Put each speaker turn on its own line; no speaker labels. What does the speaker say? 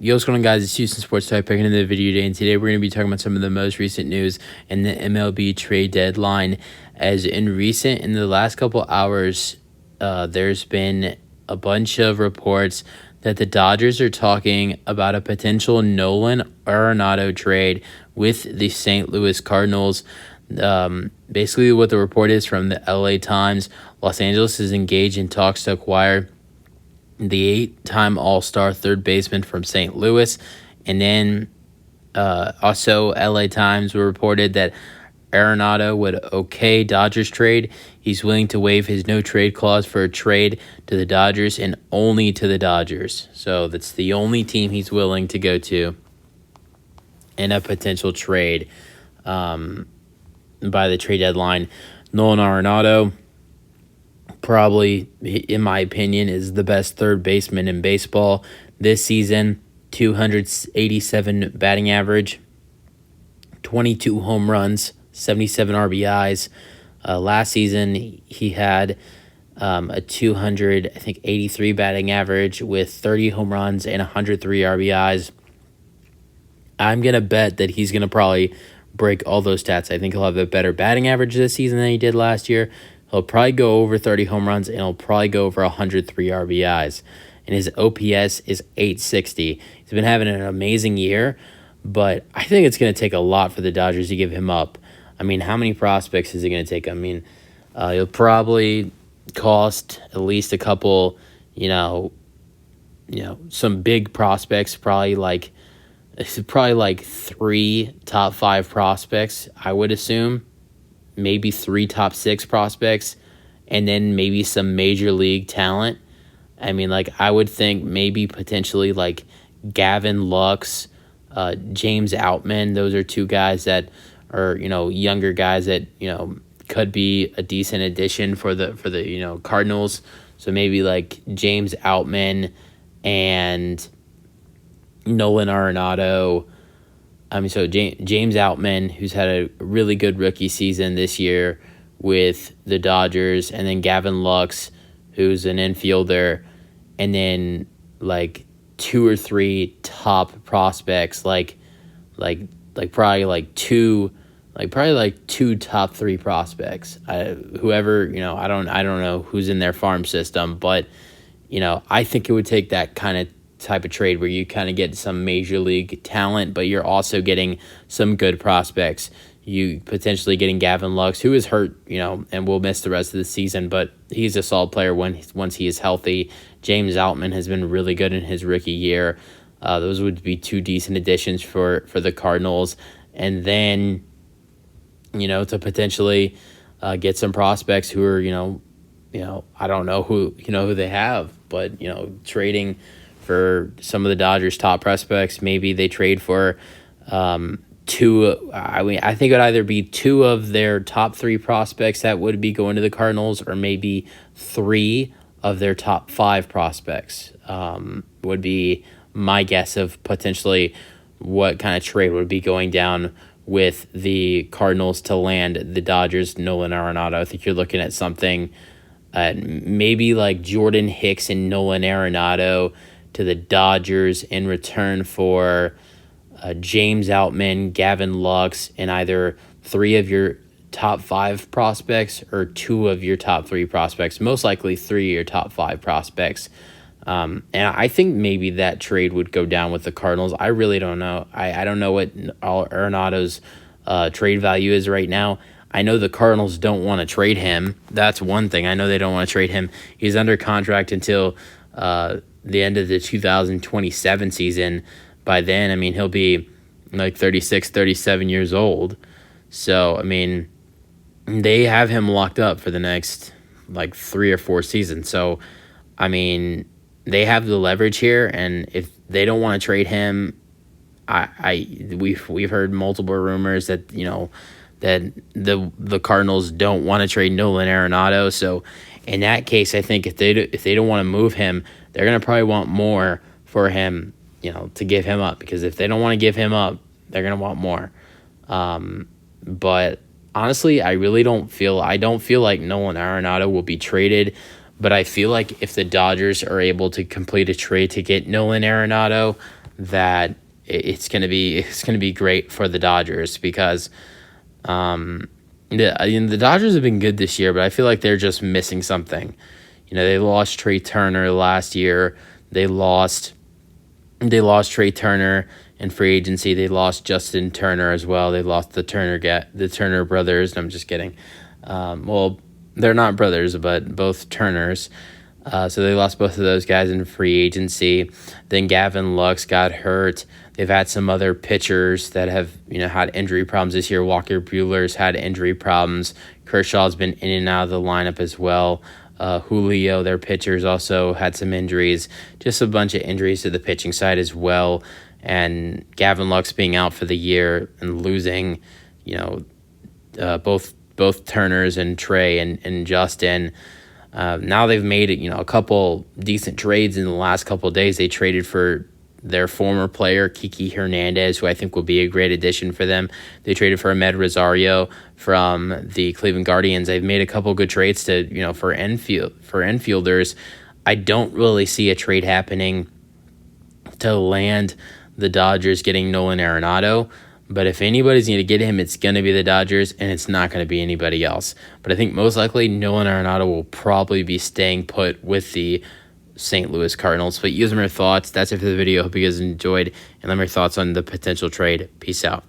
Yo, what's going on, guys? It's Houston Sports Talk back into the video today, and today we're going to be talking about some of the most recent news in the MLB trade deadline. As in the last couple hours, there's been a bunch of reports that the Dodgers are talking about a potential Nolan Arenado trade with the St. Louis Cardinals. Basically, what the report is from the LA Times, Los Angeles is engaged in talks to acquire the 8-time All-Star third baseman from St. Louis. And then also LA Times reported that Arenado would okay Dodgers trade. He's willing to waive his no-trade clause for a trade to the Dodgers and only to the Dodgers. So that's the only team he's willing to go to in a potential trade by the trade deadline. Nolan Arenado, probably, in my opinion, is the best third baseman in baseball this season. 287 batting average, 22 home runs, 77 RBIs. Last season, he had a 83 batting average with 30 home runs and 103 RBIs. I'm going to bet that he's going to probably break all those stats. I think he'll have a better batting average this season than he did last year. He'll probably go over 30 home runs, and he'll probably go over 103 RBIs. And his OPS is 860. He's been having an amazing year, but I think it's going to take a lot for the Dodgers to give him up. I mean, how many prospects is it going to take? I mean, he'll probably cost at least a couple, some big prospects, probably like 3 top 5 prospects, I would assume. Maybe 3 top 6 prospects, and then maybe some major league talent. I mean, I would think maybe potentially Gavin Lux, James Outman. Those are 2 guys that are, younger guys that, could be a decent addition for the Cardinals. So maybe James Outman and Nolan Arenado. So James Outman, who's had a really good rookie season this year with the Dodgers, and then Gavin Lux, who's an infielder, and then 2 or 3 top prospects, probably 2 top 3 prospects. Whoever, I don't know who's in their farm system, but I think it would take that kind of type of trade where you kind of get some major league talent, but you're also getting some good prospects. You potentially getting Gavin Lux, who is hurt, and will miss the rest of the season, but he's a solid player once he is healthy. James Outman has been really good in his rookie year. Those would be 2 decent additions for the Cardinals. And then, to potentially get some prospects who are, I don't know who they have, but, trading for some of the Dodgers' top prospects. Maybe they trade for 2. I think it would either be 2 of their top 3 prospects that would be going to the Cardinals, or maybe 3 of their top 5 prospects. Would be my guess of potentially what kind of trade would be going down with the Cardinals to land the Dodgers' Nolan Arenado. I think you're looking at something maybe like Jordan Hicks and Nolan Arenado to the Dodgers in return for James Outman, Gavin Lux, and either 3 of your top 5 prospects or 2 of your top 3 prospects. Most likely 3 of your top 5 prospects. And I think maybe that trade would go down with the Cardinals. I really don't know. I don't know what Arenado's trade value is right now. I know the Cardinals don't want to trade him. That's one thing. I know they don't want to trade him. He's under contract until the end of the 2027 season. By then, he'll be 36, 37 years old. So, they have him locked up for the next 3 or 4 seasons. So, they have the leverage here, and if they don't want to trade him, we've heard multiple rumors that that the Cardinals don't want to trade Nolan Arenado. So in that case, I think if they don't want to move him, they're gonna probably want more for him, to give him up. Because if they don't want to give him up, they're gonna want more. But honestly, I don't feel like Nolan Arenado will be traded. But I feel like if the Dodgers are able to complete a trade to get Nolan Arenado, that it's gonna be great for the Dodgers because the Dodgers have been good this year, but I feel like they're just missing something. They lost Trey Turner last year. They lost Trey Turner in free agency. They lost Justin Turner as well. They lost the Turner brothers. I'm just kidding. Well, they're not brothers, but both Turners. So they lost both of those guys in free agency. Then Gavin Lux got hurt. They've had some other pitchers that have had injury problems this year. Walker Buehler's had injury problems. Kershaw's been in and out of the lineup as well. Julio, their pitchers, also had some injuries. Just a bunch of injuries to the pitching side as well. And Gavin Lux being out for the year and losing, both Turners and Trey and Justin. Now they've made it, a couple decent trades in the last couple of days. They traded for their former player, Kiki Hernandez, who I think will be a great addition for them. They traded for Ahmed Rosario from the Cleveland Guardians. They've made a couple good trades for infielders. I don't really see a trade happening to land the Dodgers getting Nolan Arenado. But if anybody's going to get him, it's going to be the Dodgers, and it's not going to be anybody else. But I think most likely Nolan Arenado will probably be staying put with the St. Louis Cardinals. But use your thoughts. That's it for the video. Hope you guys enjoyed, and let me know your thoughts on the potential trade. Peace out.